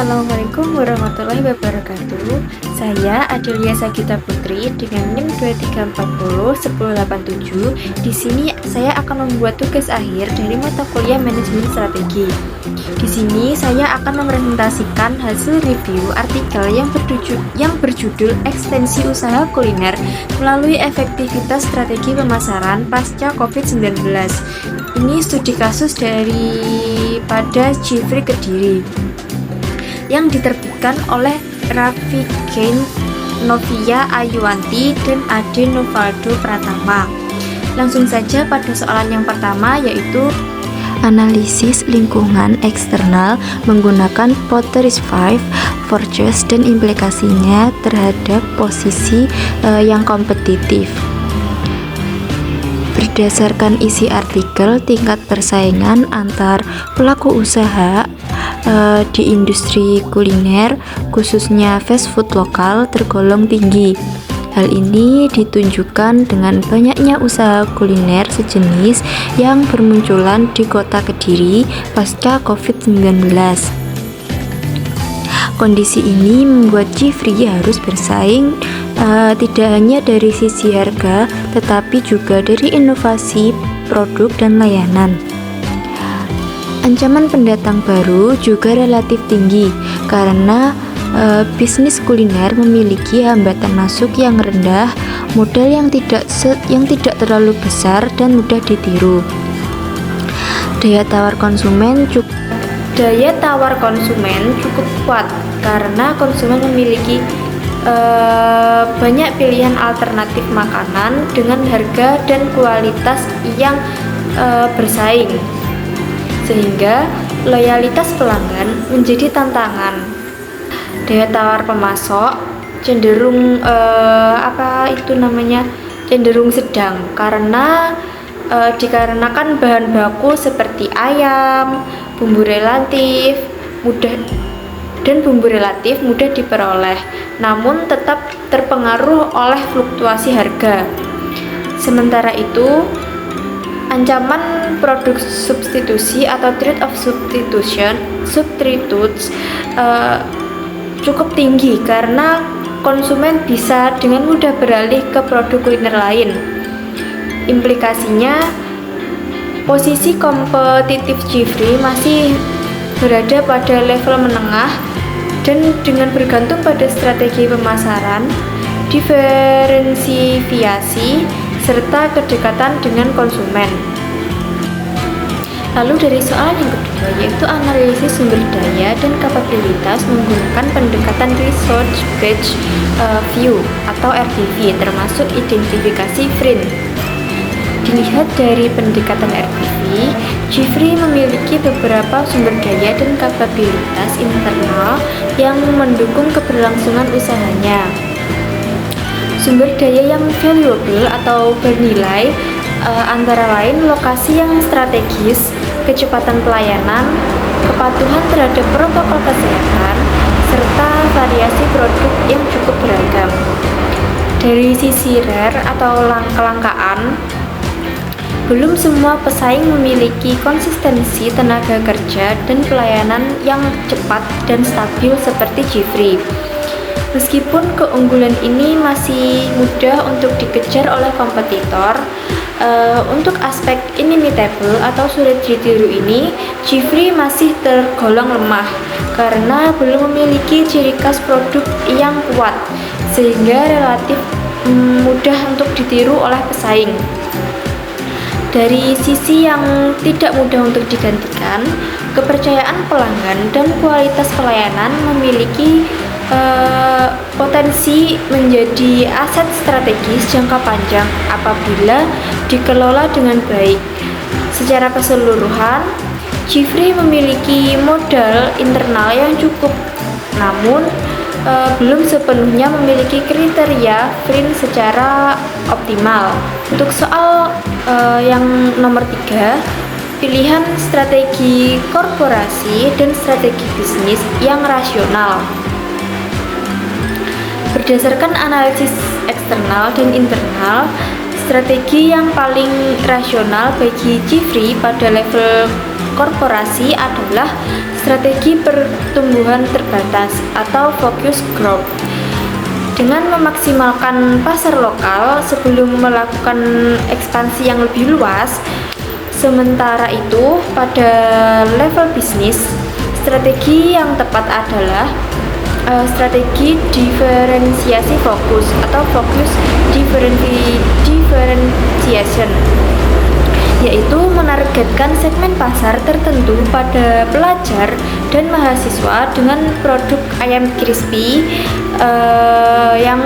Assalamualaikum warahmatullahi wabarakatuh. Saya Adelia Sagita Putri dengan NIM 23401087. Di sini saya akan membuat tugas akhir dari mata kuliah Manajemen Strategi. Di sini saya akan mempresentasikan hasil review artikel yang berjudul Ekstensi Usaha Kuliner melalui Efektivitas Strategi Pemasaran Pasca COVID-19. Ini studi kasus daripada Jeffrey Kediri yang diterbitkan oleh Rafiqain Novia Ayuwanti dan Ade Novaldo Pratama. Langsung saja pada soalan yang pertama, yaitu analisis lingkungan eksternal menggunakan Potteries 5 Forges dan implikasinya terhadap posisi yang kompetitif. Berdasarkan isi artikel, tingkat persaingan antar pelaku usaha di industri kuliner, khususnya fast food lokal, tergolong tinggi. Hal ini ditunjukkan dengan banyaknya usaha kuliner sejenis yang bermunculan di kota Kediri pasca COVID-19. Kondisi ini membuat Jeffrey harus bersaing tidak hanya dari sisi harga, tetapi juga dari inovasi produk dan layanan. Ancaman pendatang baru juga relatif tinggi karena bisnis kuliner memiliki hambatan masuk yang rendah, modal yang tidak terlalu besar dan mudah ditiru. Daya tawar konsumen cukup kuat karena konsumen memiliki banyak pilihan alternatif makanan dengan harga dan kualitas yang bersaing, sehingga loyalitas pelanggan menjadi tantangan. Daya tawar pemasok cenderung cenderung sedang karena dikarenakan bahan baku seperti ayam, bumbu relatif mudah diperoleh, namun tetap terpengaruh oleh fluktuasi harga. Sementara itu, ancaman produk substitusi atau threat of substitutes cukup tinggi karena konsumen bisa dengan mudah beralih ke produk kuliner lain. Implikasinya, posisi kompetitif Jeffrey masih berada pada level menengah dan dengan bergantung pada strategi pemasaran, diferensiasi, serta kedekatan dengan konsumen. Lalu dari soalan yang kedua, yaitu analisis sumber daya dan kapabilitas menggunakan pendekatan Research Based View atau RBV, termasuk identifikasi FRIN. Dilihat dari pendekatan RBV, Jeffrey memiliki beberapa sumber daya dan kapabilitas internal yang mendukung keberlangsungan usahanya. Sumber daya yang valuable atau bernilai antara lain lokasi yang strategis, kecepatan pelayanan, kepatuhan terhadap protokol kesehatan, serta variasi produk yang cukup beragam. Dari sisi rare atau kelangkaan, belum semua pesaing memiliki konsistensi tenaga kerja dan pelayanan yang cepat dan stabil seperti Jeffrey. Meskipun keunggulan ini masih mudah untuk dikejar oleh kompetitor, untuk aspek inimitable atau sulit ditiru ini, Jeffrey masih tergolong lemah karena belum memiliki ciri khas produk yang kuat, sehingga relatif mudah untuk ditiru oleh pesaing. Dari sisi yang tidak mudah untuk digantikan, kepercayaan pelanggan dan kualitas pelayanan memiliki potensi menjadi aset strategis jangka panjang apabila dikelola dengan baik. Secara keseluruhan, Jeffrey memiliki modal internal yang cukup, namun belum sepenuhnya memiliki kriteria FRIN secara optimal. Untuk soal yang nomor 3, pilihan strategi korporasi dan strategi bisnis yang rasional. Berdasarkan analisis eksternal dan internal, strategi yang paling rasional bagi Jeffrey pada level korporasi adalah strategi pertumbuhan terbatas atau focus growth. Dengan memaksimalkan pasar lokal sebelum melakukan ekspansi yang lebih luas. Sementara itu, pada level bisnis, strategi yang tepat adalah strategi diferensiasi fokus atau focus differentiation, yaitu menargetkan segmen pasar tertentu pada pelajar dan mahasiswa dengan produk ayam crispy yang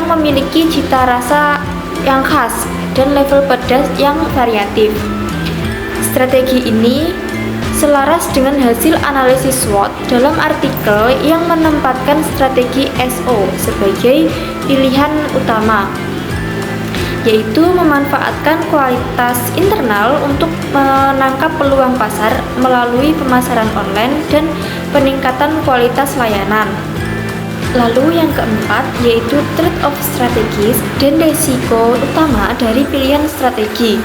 memiliki cita rasa yang khas dan level pedas yang variatif. Strategi ini selaras dengan hasil analisis SWOT dalam artikel yang menempatkan strategi SO sebagai pilihan utama, yaitu memanfaatkan kualitas internal untuk menangkap peluang pasar melalui pemasaran online dan peningkatan kualitas layanan. Lalu yang keempat yaitu trade-off strategis dan risiko utama dari pilihan strategi.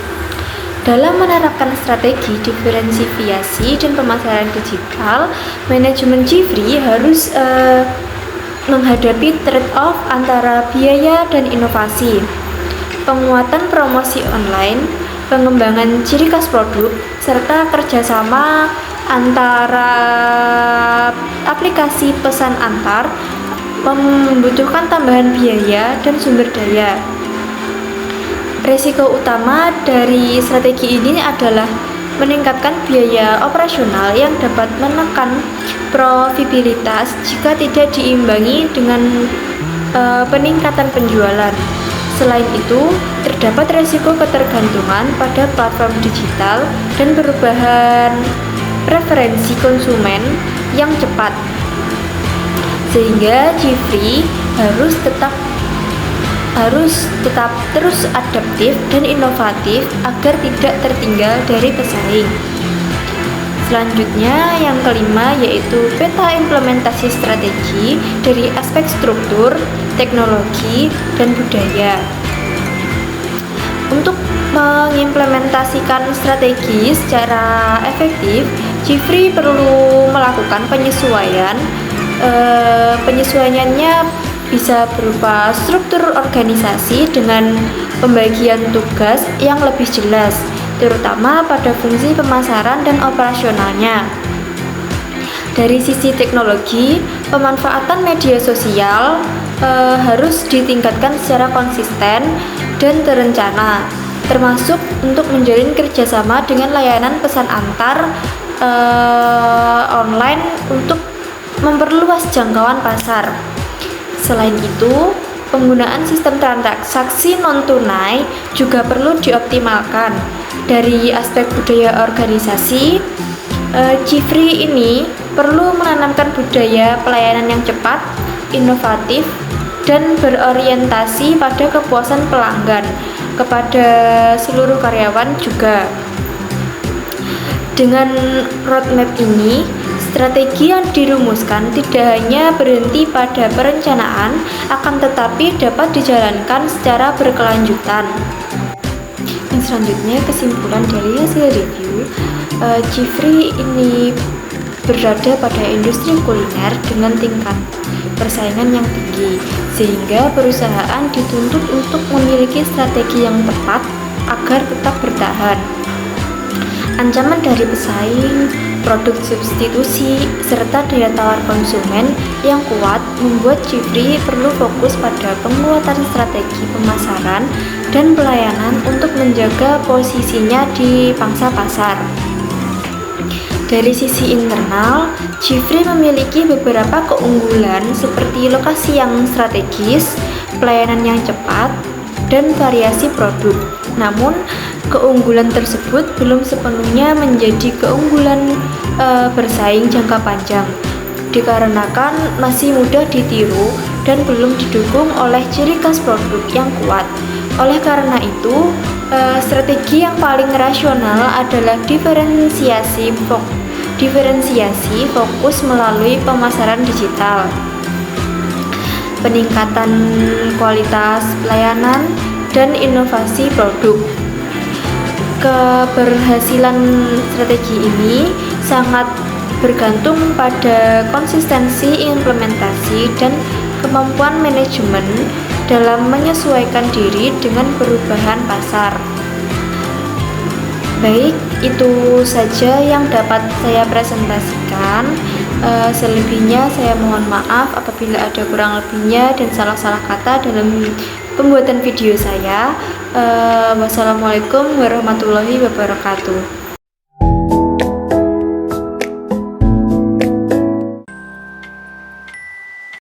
Dalam menerapkan strategi diferensiasi dan pemasaran digital, manajemen Jifri harus menghadapi trade-off antara biaya dan inovasi, penguatan promosi online, pengembangan ciri khas produk, serta kerjasama antara aplikasi pesan antar, membutuhkan tambahan biaya dan sumber daya. Risiko utama dari strategi ini adalah meningkatkan biaya operasional yang dapat menekan profitabilitas jika tidak diimbangi dengan peningkatan penjualan. Selain itu, terdapat risiko ketergantungan pada platform digital dan perubahan preferensi konsumen yang cepat, sehingga Jifri harus tetap terus adaptif dan inovatif agar tidak tertinggal dari pesaing. Selanjutnya yang kelima yaitu peta implementasi strategi dari aspek struktur, teknologi, dan budaya. Untuk mengimplementasikan strategi secara efektif, Jifri perlu melakukan penyesuaian. Penyesuaiannya bisa berupa struktur organisasi dengan pembagian tugas yang lebih jelas, terutama pada fungsi pemasaran dan operasionalnya. Dari sisi teknologi, pemanfaatan media sosial harus ditingkatkan secara konsisten dan terencana, termasuk untuk menjalin kerjasama dengan layanan pesan antar online untuk memperluas jangkauan pasar. Selain itu, penggunaan sistem transaksi non-tunai juga perlu dioptimalkan. Dari aspek budaya organisasi, Jifri ini perlu menanamkan budaya pelayanan yang cepat, inovatif, dan berorientasi pada kepuasan pelanggan kepada seluruh karyawan juga. Dengan roadmap ini, strategi yang dirumuskan tidak hanya berhenti pada perencanaan, akan tetapi dapat dijalankan secara berkelanjutan. Yang selanjutnya, kesimpulan dari hasil review, Jifri ini berada pada industri kuliner dengan tingkat persaingan yang tinggi, sehingga perusahaan dituntut untuk memiliki strategi yang tepat agar tetap bertahan. Ancaman dari pesaing, produk substitusi, serta daya tawar konsumen yang kuat membuat Jifri perlu fokus pada penguatan strategi pemasaran dan pelayanan untuk menjaga posisinya di pangsa pasar. Dari sisi internal, Jifri memiliki beberapa keunggulan seperti lokasi yang strategis, pelayanan yang cepat, dan variasi produk. Namun, keunggulan tersebut belum sepenuhnya menjadi keunggulan bersaing jangka panjang, dikarenakan masih mudah ditiru dan belum didukung oleh ciri khas produk yang kuat. Oleh karena itu, strategi yang paling rasional adalah diferensiasi fokus melalui pemasaran digital, peningkatan kualitas pelayanan, dan inovasi produk. Keberhasilan strategi ini sangat bergantung pada konsistensi implementasi dan kemampuan manajemen dalam menyesuaikan diri dengan perubahan pasar. Baik, itu saja yang dapat saya presentasikan. Selebihnya saya mohon maaf apabila ada kurang lebihnya dan salah-salah kata dalam pembuatan video saya. Wassalamualaikum warahmatullahi wabarakatuh.